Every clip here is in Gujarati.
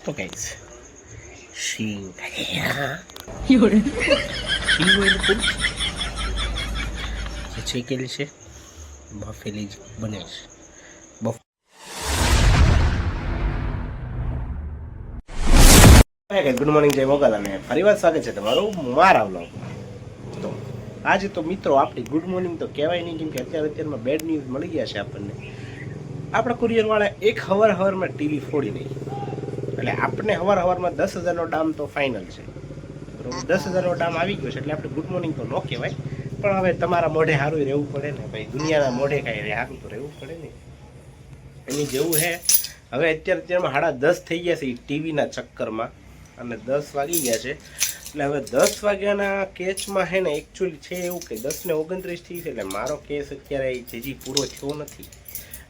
તો ગાઈસ શીંગ શીંગ જે શેકેલી છે બફેલી જ બને છે ગુડ મોર્નિંગ જય મોગલ અને ફરીવાર સ્વાગત છે તમારું મારા વ્લોગ. તો આજે તો મિત્રો આપણી ગુડ મોર્નિંગ તો કહેવાય નહીં, કેમ કે અત્યારમાં બેડ ન્યૂઝ મળી ગયા છે આપણને. આપણા કુરિયરવાળા એક હવારમાં ટીવી ફોડી નહીં, એટલે આપણે હવારમાં 10,000નો દામ તો ફાઇનલ છે. બરોબર, 10,000નો દામ આવી ગયો છે એટલે આપણે ગુડ મોર્નિંગ તો ન કહેવાય, પણ હવે તમારા મોઢે સારું રહેવું પડે ને ભાઈ, દુનિયાના મોઢે કાંઈ સારું તો રહેવું પડે ને, એની જેવું હે. હવે અત્યારમાં 10:30 થઈ ગયા છે એ ટીવીના ચક્કરમાં, અને 10 વાગી ગયા છે. એટલે હવે 10 વાગ્યાના કેચમાં હે ને એકચ્યુઅલી છે એવું કે 10:29 થઈ છે, એટલે મારો કેસ અત્યારે હજી પૂરો થયો નથી.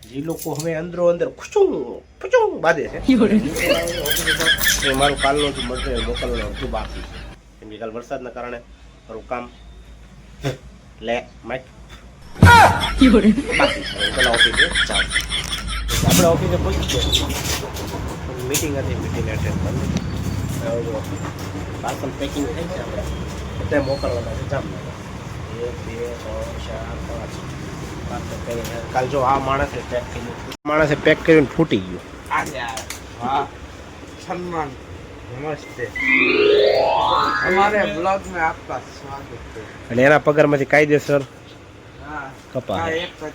જે લોકો હવે અંદર ખુચું બાંધે છે એ મારું કાલનું જ મટીરિયલ મોકલવાનું હતું બાકી છે, કેમ કે કાલ વરસાદના કારણે મારું કામ બાકી છે. પેલા ઓફિસે ચાલ આપણે ઓફિસે પહોંચી ગયા, મીટિંગ હતી, મીટિંગ એટેન્ડ કરી. પાર્સલ પેકિંગ થઈ છે, આપણે બધા મોકલવાના છે જામનગર. 1 2 3 4 5 કાલ જો આ માણસે પેક કરીને ફૂટી ગયું. सम्मान नमस्ते हमारे ब्लॉग में आपका स्वागत है. અને એના પગારમાંથી કાયદેસર કપા एक तो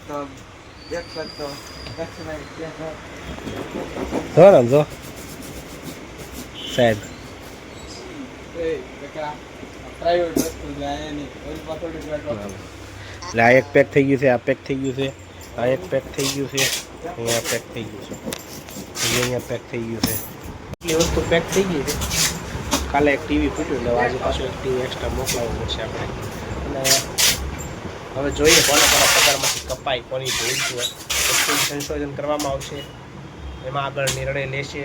જો ને જો સાહેબ એટલે આ એક પેક થઈ ગયું છે, આ પેક થઈ ગયું છે, આ એક પેક થઈ ગયું છે, અહીંયા પેક થઈ ગયું છે, અહીંયા પેક થઈ ગયું છે. એટલી વસ્તુ પેક થઈ ગઈ છે. કાલે એક ટીવી ફૂટ્યું એટલે આજે પાછું એક ટીવી એક્સ્ટ્રા મોકલાવવું પડશે આપણે. અને હવે જોઈએ કોના પગારમાંથી કપાય, કોની ભૂલ છે, વસ્તુ સંશોધન કરવામાં આવશે, એમાં આગળ નિર્ણય લેશે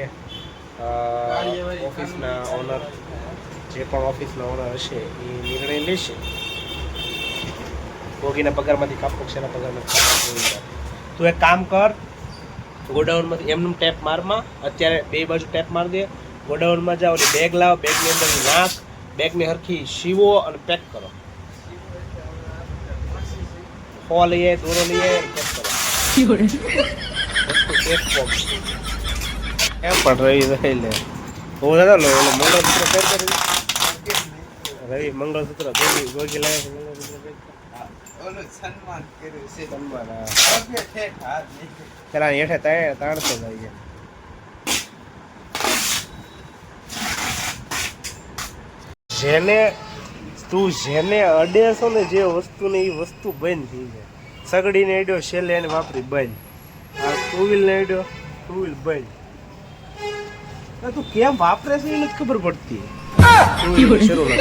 ઓફિસના ઓનર. જે પણ ઓફિસના ઓનર હશે એ નિર્ણય લેશે. ભોગીના પગારમાંથી કાપવું છે, એના પગારમાંથી કાપવું. તું એક કામ કર, ગોડાઉનમાંથી એમનું ટેપ મારમાં, અત્યારે બે બાજુ ટેપ મારી દે, ગોડાઉનમાં જાઓ, ઓલી બેગ લાવો, બેગની અંદર નાખ, બેગની હરખી સીવો અને પેક કરો. ફો લઈએ, દોરો લઈએ, પેક કરો. એમ પણ રવિ રહી લે હું દાદા લો એટલે મંગળસૂત્ર પેર કરી રવિ મંગળસૂત્ર ગોગી લાવે सम्मान પેલા હેઠે તાણતો જાય. જેને અડે છો ને જે વસ્તુને એ વસ્તુ બંધ થઈ જાય. સગડીને અડ્યો છેલ્લે એને વાપરી બંધ, આ ટુ વ્હીલને અડ્યો ટુ વ્હીલ બંધ. તું કેમ વાપરે છે એ નથી ખબર પડતી. શરૂ ન થતું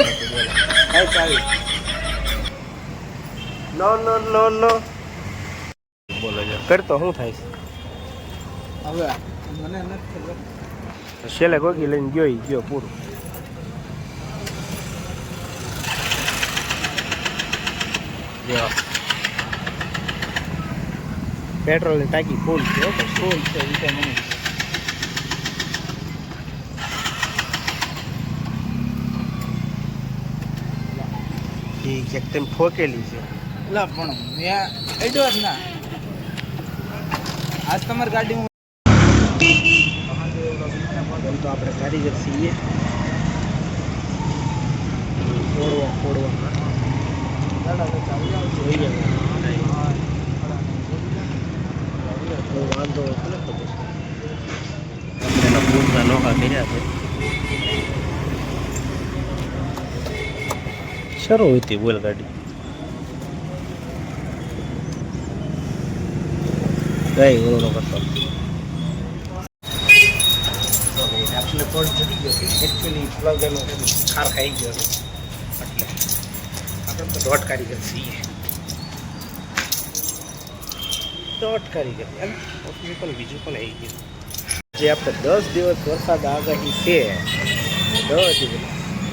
નો નો નો નો બોલો જો કરતો શું થાય છે. હવે મને નથી ખબર. છેલ્લે ગોગી લઈને ગયો પૂરું. પેટ્રોલની ટાંકી ફૂલ છે, ફૂલ છે એ તો નહીં. એ ક્યાંક તેમ ઠોકેલી છે. એટલે પણ મેં એડ્યો જ ના. આજ તમારી ગાડી તો આપણે કારીગર છીએ વાંધો નોખા કર્યા છે. શરૂ હતી બોલ ગાડી ગઈ ઓલો કરતો આપણે ફોલ્ટ જડી ગયો છે. એકચ્યુઅલી પ્લગ એનો ખાર ખાઈ ગયો છે, એટલે આપણે તો દોઢ કારીગર છીએ. દોઢ કારીગર એમ પણ બીજું પણ આવી ગયું. જે આપણે 10 દિવસ વરસાદ આગાહી છે, 10 દિવસ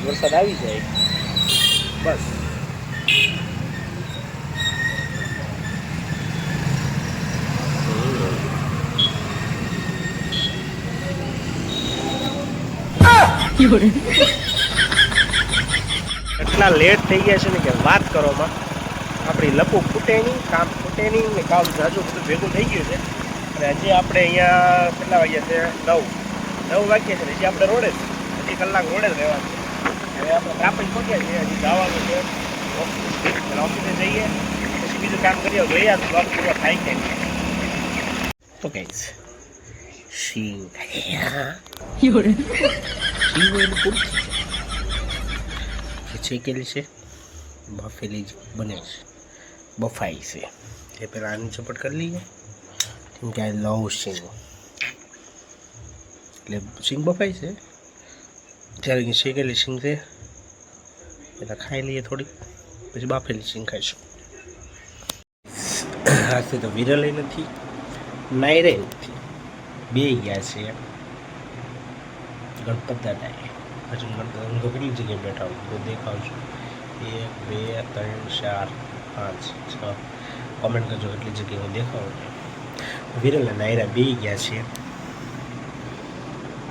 વરસાદ આવી જાય બસ. એટલા લેટ થઈ ગયા છે ને કે વાત કરવામાં આપણી લપુ ફૂટે નહીં, કામ ફૂટે નહીં ને કામ જાજુ બધું ભેગું થઈ ગયું છે. અને હજી આપણે અહીંયા કેટલા વાગ્યા છે? 9 વાગ્યા છે. હજી આપણે રોડે જ, હજી કલાક રોડે જ રહેવાનું છે. હવે આપણે કાપી પહોંચ્યા છીએ, હજી જવાનું છે ઓફિસે જઈએ, પછી બીજું કામ કરીએ. જોઈએ બ્લોગ પૂરો થાય કે નહીં. તો કઈ સિંગ શેકેલી છે, બફેલી બને છે, બફાઈ છે. એ પહેલાં આની ચપટ કરી લઈએ કેમ કે આ લવ સિંગ એટલે સિંગ બફાઈ છે ત્યારે શેકેલી સિંગ છે એટલે ખાઈ લઈએ થોડીક, પછી બાફેલી સિંગ ખાઈશું. હાથે તો વિરલ નથી, નાયરે નથી, બે ગયા છે ગણપત દાદાએ. હજુ ગણપત કેટલી જગ્યાએ બેઠા હોય તો દેખાડશું. 1 2 3 4 5 6 કોમેન્ટ કરજો કેટલી જગ્યાએ હું દેખાડું છું. વિરલ અને નાયરા બે ગયા છે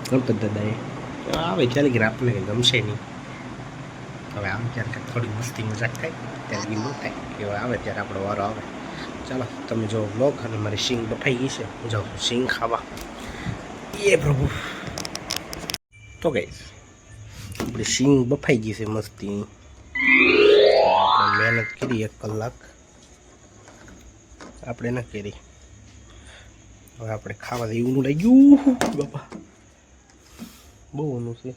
ગણપત દાદાએ. આવે ત્યારે કે આપણને કંઈ ગમશે નહીં. હવે આમ ત્યારે થોડી મસ્તી મજાક થાય ત્યારે બી ન થાય કે આવે ત્યારે આપણો વારો આવે. ચાલો તમે જો બ્લોગ, અને મારી સિંગ બફાઈ ગઈ છે, જાઓ સિંગ ખાવા. એ પ્રભુ. તો ગઈ આપણી સિંગ બફાઈ ગઈ છે મસ્તી. આપણે મહેનત કરી 1 કલાક, આપણે ન કરી. હવે આપણે ખાવા એવું લાગ્યું બાપા, બહુ ઊનું છે.